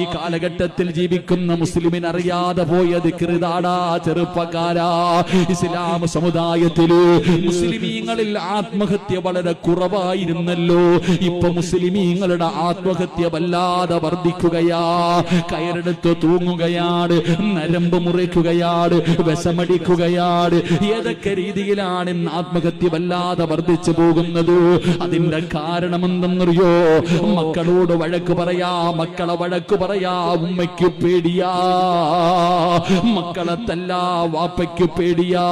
ഈ കാലഘട്ടത്തിൽ ജീവിക്കുന്ന മുസ്ലിമിന് അറിയാതെ പോയ ദിക്റാടാ ചെറുപ്പക്കാരാ. ഇസ്ലാം സമുദായത്തിൽ മുസ്ലിമീങ്ങളിൽ ആത്മഹത്യ വളരെ കുറവായിരുന്നല്ലോ. ഇപ്പൊ മുസ്ലിമീങ്ങളുടെ ആത്മഹത്യ വല്ലാതെ വർദ്ധിക്കുകയാ. കയറെടുത്ത് തൂങ്ങുകയാണ്, നരമ്പ് മുറിക്കുകയാണ്, വിഷമടിക്കുകയാണ്. ഏതൊക്കെ രീതിയിലാണ് ഇന്ന് ആത്മഹത്യ വല്ലാതെ വർദ്ധിച്ചു പോകുന്നത്? അതിന്റെ കാരണം എന്തെന്നറിയോ? മക്കളോട് വഴക്ക് പറയാ, മക്കളെ വഴക്ക് പറയാ ഉമ്മയ്ക്ക് പേടിയാ, മക്കളെ തല്ലാ വാപ്പയ്ക്ക് പേടിയാ.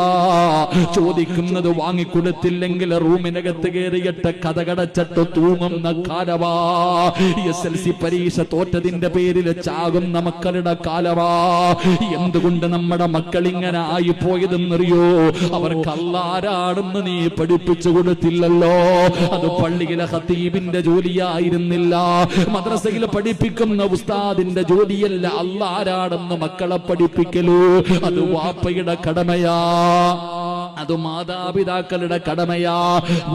ചോദിക്കുന്നത് വാങ്ങിക്കൊടുത്തില്ലെങ്കിൽ റൂമിനകത്ത് കയറിയിട്ട് കഥകടച്ചിട്ട് തൂങ്ങുന്ന കാലവാ. SLC പരീക്ഷ തോറ്റതിന്റെ പേരിൽ ചാകുന്ന മക്കളുടെ കാലവാ. എന്തുകൊണ്ട് നമ്മുടെ മക്കൾ ഇങ്ങനെ ആയിപ്പോയതെന്നറിയോ? അവർക്ക് അല്ലാഹുവാണെന്ന് നീ പഠിപ്പിച്ചു കൊടുത്തില്ലല്ലോ. അത് പള്ളിയിലെ ഖതീബിന്റെ ജോലിയായിരുന്നില്ല, മദ്രസയിൽ പഠിപ്പിക്കുന്ന ഉസ്താദിന്റെ ജോലിയല്ല അല്ലാഹുവാണെന്ന് മക്കളെ പഠിപ്പിക്കലൂ. അത് വാപ്പയുടെ കടമയാ, അത് മാതാപിതാക്കളുടെ കടമയാ,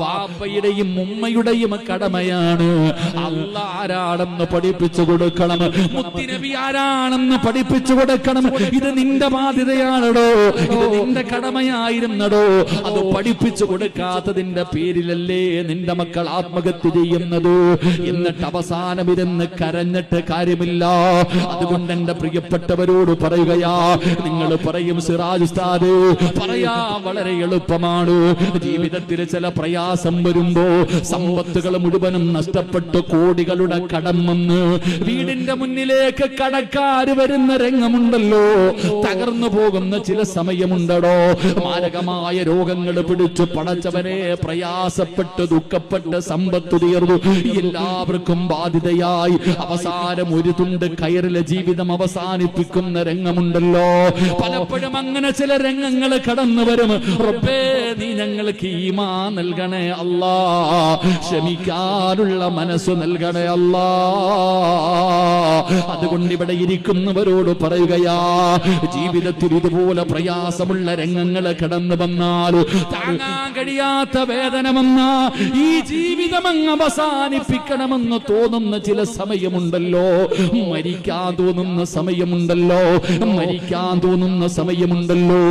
വാപ്പയുടെയും ഉമ്മയുടെയും കടമയാണ്. അല്ലാഹ് ആരാണെന്ന് പഠിപ്പിച്ചു കൊടുക്കണം, മുത്തുനബി ആരാണെന്ന് പഠിപ്പിച്ചു കൊടുക്കണം. ഇത് നിന്റെ ബാധ്യതയാണോ? ഇത് നിന്റെ കടമയായിരുന്നടോ? അത് പഠിപ്പിച്ചു കൊടുക്കാത്തതിന്റെ പേരിലല്ലേ നിന്റെ മക്കൾ ആത്മഹത്യ ചെയ്യുന്നത്? എന്നിട്ട് അവസാനം ഇരുന്ന് കരഞ്ഞിട്ട് കാര്യമില്ല. അതുകൊണ്ട് എന്റെ പ്രിയപ്പെട്ടവരോട് പറയുകയാ, നിങ്ങൾ പറയും സിറാജ് ഉസ്താദ് പറയാ വളരെ എളുപ്പമാണ്. ജീവിതത്തിൽ ചില പ്രയാസം വരുമ്പോ സമ്പത്തുകൾ മുഴുവനും നഷ്ടപ്പെട്ട് കോടികളുടെ കടം വന്ന് വീടിന്റെ മുന്നിലേക്ക് കടക്കാര് വരുന്ന രംഗമുണ്ടല്ലോ, തകർന്നു പോകുന്ന ചില സമയമുണ്ടോ? മാരകമായ രോഗങ്ങൾ പിടിച്ചു പടച്ചവരെ പ്രയാസപ്പെട്ട് ദുഃഖപ്പെട്ട് സമ്പത്ത് തീർന്നു, എല്ലാവർക്കും ബാധ്യതയായി അവസാനം ഒരു തുണ്ട് കയറിലെ ജീവിതം അവസാനിപ്പിക്കുന്ന രംഗമുണ്ടല്ലോ. പലപ്പോഴും അങ്ങനെ ചില രംഗങ്ങൾ കടന്നു വരും. റബ്ബേ നീ ഞങ്ങൾക്ക് ഈമാൻ നൽകണേ അല്ലാ, ക്ഷമിക്കാനുള്ള മനസ്സ് നൽകണേ അല്ലാ. അതുകൊണ്ട് ഇവിടെ ഇരിക്കുന്നവരോട് പറയുകയാ, ജീവിതത്തിൽ ഇതുപോലെ പ്രയാസമുള്ള രംഗങ്ങൾ കടന്നു വന്നാൽ, താങ്ങാൻ കഴിയാത്ത വേദന വന്ന ഈ ജീവിതം അങ്ങ് അവസാനിപ്പിക്കണമെന്ന് തോന്നുന്ന ചില സമയമുണ്ടല്ലോ, മരിക്കാൻ തോന്നുന്ന സമയമുണ്ടല്ലോ, മരിക്കാൻ തോന്നുന്ന സമയമുണ്ടല്ലോ.